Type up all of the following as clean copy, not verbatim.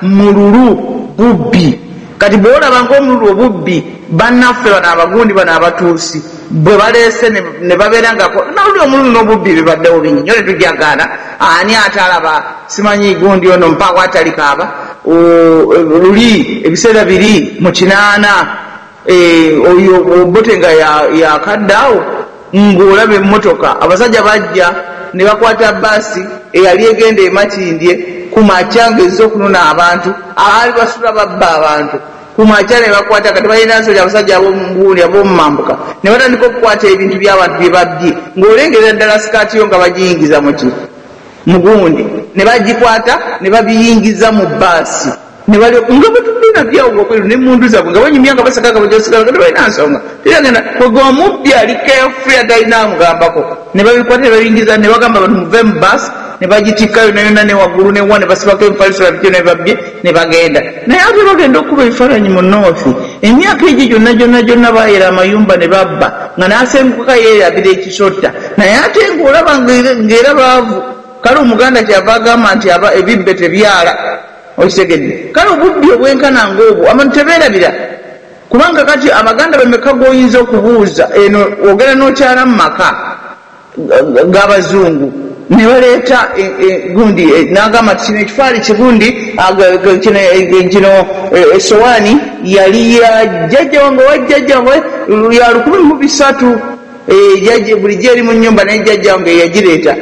mululu bubbi. Kati bw'olaba ng'omululu obubbi bannaffe bano abagundi bano abatuusi bwe baleese ne babeera nga nawuli omululu n'obubbi bibaddewo bingi nnyo ne tujagaana ani atalaba simanyi gundi ono mpaawo atalikaaba luli ebiseera biri mu 80 oyo bote nga yakaddeawo ng'olaba emmotoka abasajja bajja ne bakwata baasi eyali egenda emakindye kumakya ng'ezze okunona abantu abaali basula babba abantu kumakya ne bakwata kati balina nsoli abasajja ab'omugundi ab'omumambuka ne batandika okukwata ebintu by'abantu bye babbye ng'olengerera ddala sikaati yo nga bagiyingiza mugundi ne bagikwata ne babiyingiza mu baasi ne bali nga batulina byawo okweru n'emmundu zaabwe nga banyumya nga basaka kabajosigala nga tebalina nsonga tegenda kwega omubbi ali carefree atalina amugambako ne babikwata ne babiyingiza ne bagamba bantu muve mu baasi ne bagitikka yonna ne waggulu newa ne basibako ebifaliso babityo ne babbye ne bagenda naye ate bagenda okuba ebifaananyi mu noofi emyaka egyo gyonna baayera amayumba ne babba nga n'asenguka yeerabira ekisotta naye ate ng'olaba ng'era baavu kale omuganda kyava agamba nti ebibbe tebyala okitegedde kale obubbi obwenkana ng'obwo abantu tebeerabira kubanga kati abaganda bemeka g'oyinza okubuuza eno ogenda n'okyala mu maka g'abazungu ne baleeta gundi n'agamba ti kino ekifaali kigundi kino esowaani yali ya jjajja wange wajjajja wange ya 1300 bulijjo eri mu nnyumba naye jjajja wange yagireeta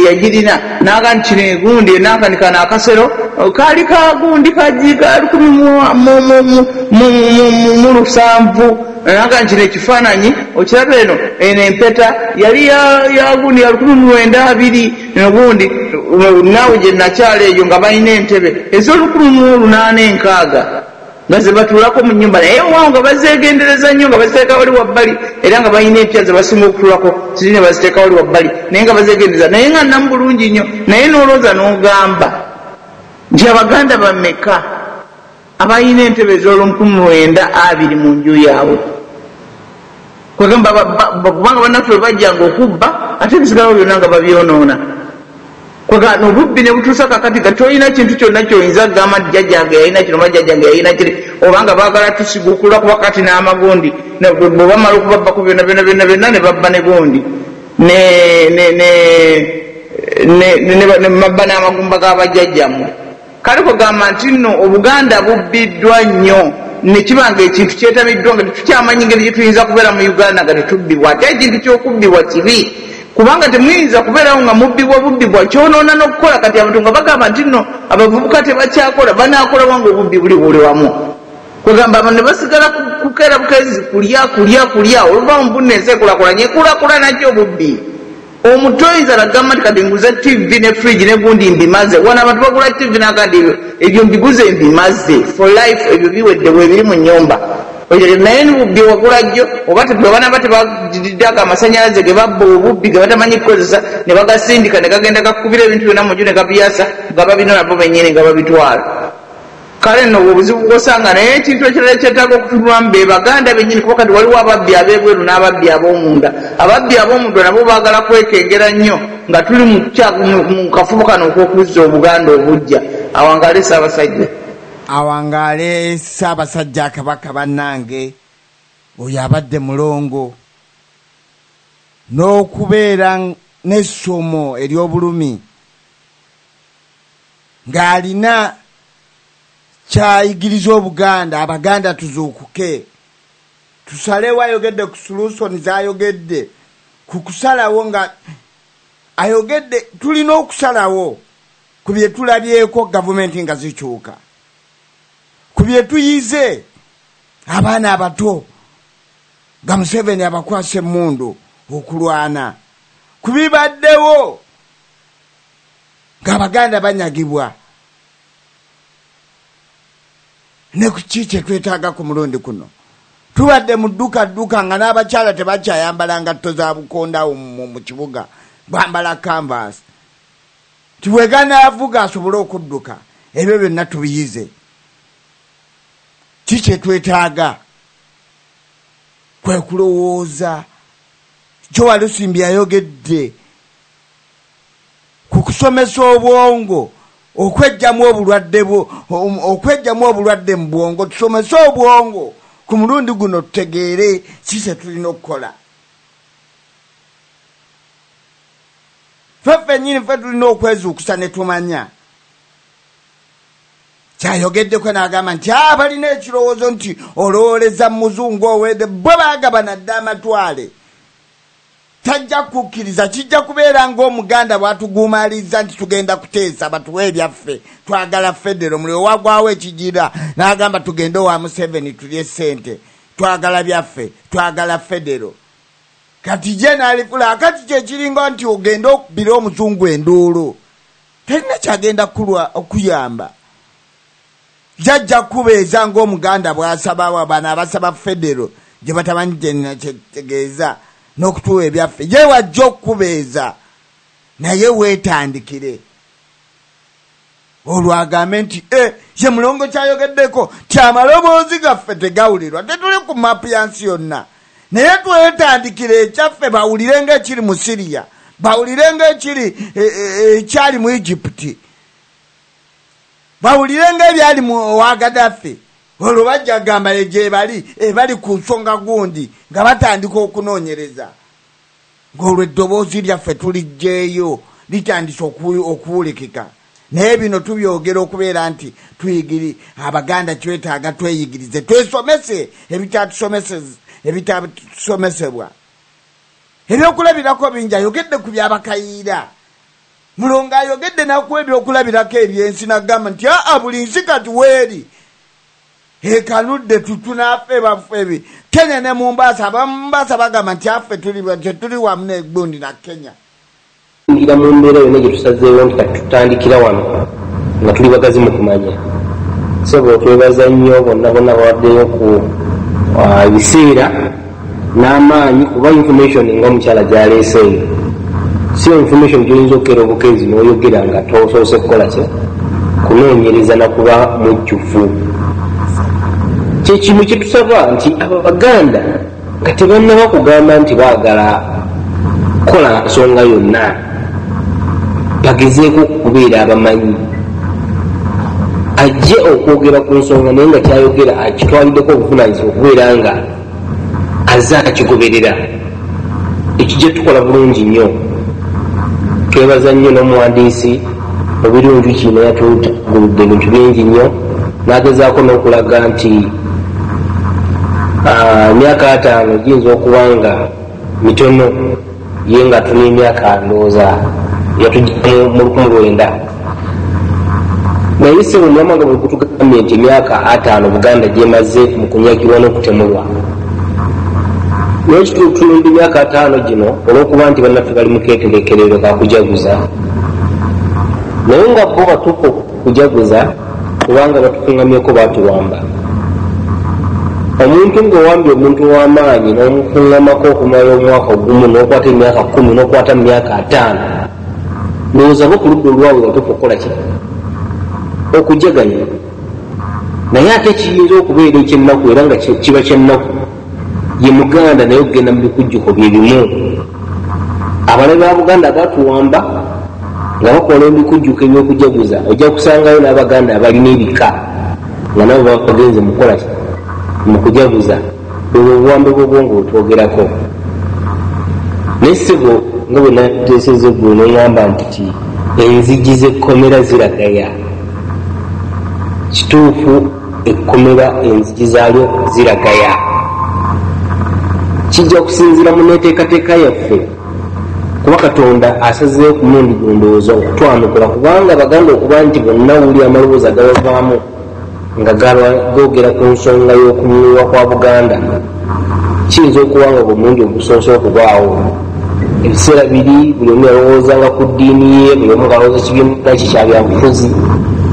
yagirina naga nti kino egundi nakanikana akasero kaali kagundi kajiga 1700 naga nti kino ekifaananyi okiraba eno empeta yali yagundi ya 1920 nogundi naawe gye nakyala eyo nga balina entebe ez'olukumi-860 nga ze batuulako mu nnyumba naye waawo nga bazeegendereza nnyo nga baziteeka wali wabbali era nga balina empya ze basinga okutuulako ziri ne baziteeka wali wabbali naye nga bazeegendereza naye nga namu bulungi nnyo naye n'olooza n'ogamba nti abaganda bameka abalina entebe ez'olukumi-920 mu nju yaabwe kwegamba kubanga bannaffe bwe bajjanga okubba ate ebisigalawo byonna nga babyonoona kwega n'obubbi ne butuusa kakati nga tolina kintu kyonna kyoyinza kugamba nti jjajjange yalina kino oba jjajjange yalina kiri obanga baagala tusiguukulula kuba kati n'amagundi bwe bamala okubabbako byonna ne babba ne gundi ne mabba n'amagumba g'abajjajjammwe kale kwegamba nti nno obuganda bubbiddwa nnyo nekibanga ekintu kyetamiddwa nga tukyamanyi engeri gyetuyinza kubeera mu uganda nga tetubbibwa ate ekintu kyokubbibwa kibi kubanga temuyinza kubeerawo nga bubbibwa kyonoona n'okukola kati abantu nga bagamba nti nno abavubuka tebakyakola banaakola nga obubbi buli buli wamu kwegamba ne basigala kukeera bukezi kulya oluvaamu bunensi ekulakulanye ekulakula nakyo obubbi omuntu oyinza nagamba nti kati nguza tv ne fridge ne gundi mbimaze wana abantu bagula tv nakandi ebyo mbiguze mbimaze for life ebyo biwedde bwebiri mu nnyumba naye nibubbi wagula jjo oba tebanaba tebagidako amasanyalaze ge babba obubbi ge batamanyi kukozesa ne bagasindika ne gagenda gakubira ebintu byonna mu nju ne gabiyasa nga babino nabo bennyini nga babitwala kale nno obuzibu bwosanga naye ekintu ekirala kyetaaga okutunulamu be baganda bennyini kuba kati waliwo ababbi ab'ebweru n'ababbi ab'omunda ababbi ab'omunda nabo baagala kwekengera nnyo nga tuli mu kafubo kano ok'okuzza obuganda obujja awangaale Ssaabasajja awangaale Ssaabasajja Kabaka bannange oyo abadde mulongo n'okubeera n'essomo ery'obulumi ng'alina kyayigiriza obuganda abaganda tuzuukuke tusalewo ayogedde ku solution zayogedde ku kusalawo nga ayogedde tulina okusalawo ku bye tulabyeko gavumenti nga zikyuka ku bye tuyize abaana abato nga Museveni abakwasa emmundu okulwana ku bibaddewo ng'abaganda banyagibwa ne kuki kyetwetaaga ku mulundi kuno tubadde mu dduka nga n'abakyala tebakyayambala ngatto za bukondawo mu kibuga bambala canvas tiwegana avuga asobole okudduka ebyo byonna tubiyize ki kyetwetaaga kwe kulowooza Jowalusimbi ayogedde ku kusomesa obwongo okwejjamu obulwadde mu bwongo. Tusomese obwongo ku mulundi guno tutegeere kise tulina okukola. Ffe nyini ffe tulina okwezuukusa ne tumanya. Kyayogeddeko n'agamba nti balina ekirowoozo nti olowooleza muzungu owedde bwe baagabana dda amatwale. Tajja kukkiriza, kijja kubeera ng'Omuganda bw'atuguumaaliza nti tugenda kuteesa batuwe ebyaffe, twagala federo. Muli owagwawo ekigira n'agamba tugende owa Museveni tulye ssente, twagala byaffe, twagala federo. Kati je n'alifula akati kyekiringa nti ogenda okubira omuzungu enduulu, talina kyagenda okuyamba. Jajja kubeeza ng'Omuganda bw'asaba bano abasaba federo gye batamanyi gye nakyetegeeza n'okutuwa ebyaffe. Ye wajja okubeeza naye weetandikire. Olwo agambe nti ye mulongo kyayogeddeko ti amaloboozi gaffe tegawulirwa, tetuli ku mapu ya nsi yonna, naye twetandikire ekyaffe. Bawulire ng'ekiri mu Siriya, bawulire ng'ekiri ekyali mu Egypt, bawulire ng'ebyali mu wa Gaddafi. Olwo bajja gamba gye bali ku nsonga gundi nga batandika okunoonyereza. Ng'olwo eddoboozi lyaffe tuliggyeeyo litandise okuwulikika. Naye bino tubyogera okubeera nti Abaganda twetaaga tweyigirize, twesomese ebitatusomesebwa. Ebyokulabirako bingi, ayogedde ku by'abakayiira. Mulongo ayogedde nakuwa ebyokulabirako ebyensi n'agamba nti buli nsi kati weeri ekanudde tutunaffe baffe. Kenya ne Mombasa, Mombasa bagamba nti affe tuli wamu n'eggundi na Kenya. Ngira mu mbeera yonna gye tusazeewo nti kati tutandikira wano nga tuli bagazi mu kumanya. So twebaza nnyo bonna bawaddeyo ku ebiseera n'amaanyi kuba information ng'omukyala gy'aleeseeyo. Si information gy'oyinza okukera obukezi n'oyogera nga tosoose kukola kye kunoonyereza na kuba mujjufu. Kyekimu kye tusaba nti Abaganda nga tebannaba kugamba nti baagala kukola nsonga yonna, bagezeeko okubeera abamanyi. Ajje okwogera ku nsonga naye nga kyayogera akitwaliddeko obuvunaanyizibwa okubeera nga azze akigoberera. Ekijja tukola bulungi nnyo. Twebaza nnyo n'omuwandiisi mu birungi kino yatuguludde ebintu bingi nnyo, n'agezaako n'okulaga nti emyaka 5 giyinza okuba nga mitono, ye nga tuli emyaka ndowooza yatujja mu 1900. Naye se mu mwamanga bwe kutugambye nti emyaka 5 Buganda gyemaze mu kunyagirwa n'okutemulwa. Naye kitulumba emyaka 5 gino olw'okuba nti bannaffe bali mu keetereekerero ka kujaguza. Naye nga bo batuuka okujaguza kubanga batukungamyeko baatuwamba. Omuntu ng'owambye omuntu w'amaanyi n'omukungamako okumala omwaka ogumu n'okwata emyaka 10 n'okwata mu myaka 5, ndowooza bo ku ludda olwawe batuuka okukola ki? Okujaganya. Naye ate kiyinza okubeera ekyennaku era nga kiba kyennaku ye Muganda naye okugenda mu bikujjuko bye bimu. Abalabe ba Buganda baatuwamba nga bakola ebikujjuko ebyokujaguza, ojja kusangayo n'Abaganda abalina ebika nga nabo bagenze mukola mu kujaguza. Obwo obuwambe bw'obwongo bwetwogerako. Naye ssebo nga bwe nateeseza eggulo n'eŋŋamba nti enzigi z'ekkomera ziragaya. Kituufu, ekkomera enzigi zaalyo ziragaya. Kijja kusinziira mu neeteekateeka yaffe kuba Katonda asazeewo ku mulundi gondowooza okutwanukula, kubanga Abaganda okuba nti bonna wuli amaloboozi agabavaamu nga googera ku nsonga y'okumulwa kwa Buganda, kiyinza okuba nga omulundi ogusoose okubaawo. Ebiseera biri buli omu yalowoozanga ku ddiini ye, buli omu alowooza kibiina ki kya byabufuzi,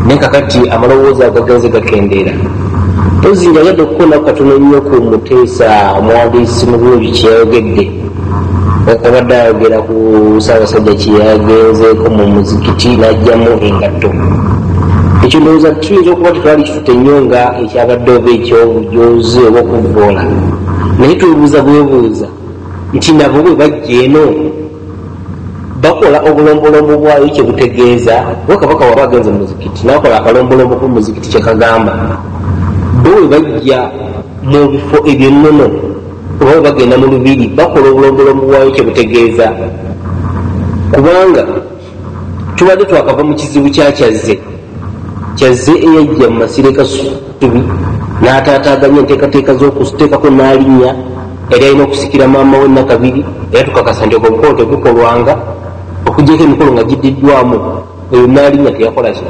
naye kakati amaloboozi agagenze gakendeera. Tozinja yadde okukola katono nnyo ku Muteesa omuwandiisi mu bulungi kyeyayogedde. Abadde ayogera ku Ssaabasajja kyeyagenzeeko mu muzikiti n'ajjamu engatto. Ekyo ndowooza tuyinza okuba tetwali kifute nnyo nga ekyabadde oba eky'obujoozi oba okuvvoola, naye twebuuza bwebuuza nti nabo bwe bajja eno bakola obulombolombo bwayo kyebutegeeza wakabaka waba agenze muzikiti nakola akalombolombo ku muzikiti kyekagamba bo bajja mu bifo ebyennono oba bagenda mu lubiri bakola obulombolombo bwayo kyebutegeeza kubanga tubadde twakava mu kizibu kyazze eyajja mu masire kasubi n'ataataaganya enteekateeka z'okuteekako n'alinnya eri alina okusikira maama we nakabiri era tukakasa nti ogwo omukolo tegukolwanga okugyeko emikolo nga giddiddwamu oyo n'alinnya teyakola ki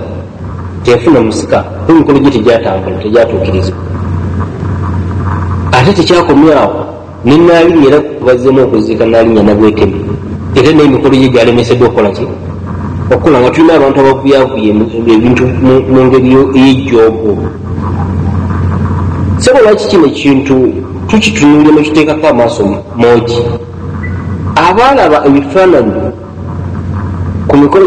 teyafuna musika emikolo gye tegyatambula tegyatuukirizibwa ate tekyakomyawo ne n'alinnya era bazzemu okuziika n'alinnya nabweteme era n'emikolo gye gyalemeseddwa okukola ki okukola nga tulina abantu abavuyavuye ebintu mu ngeri ey'ejjoogo sebo lwaki kino ekintu tukitunuulire mu kiteekako amaaso moogi abaalaba ebifaananyi ku mikolo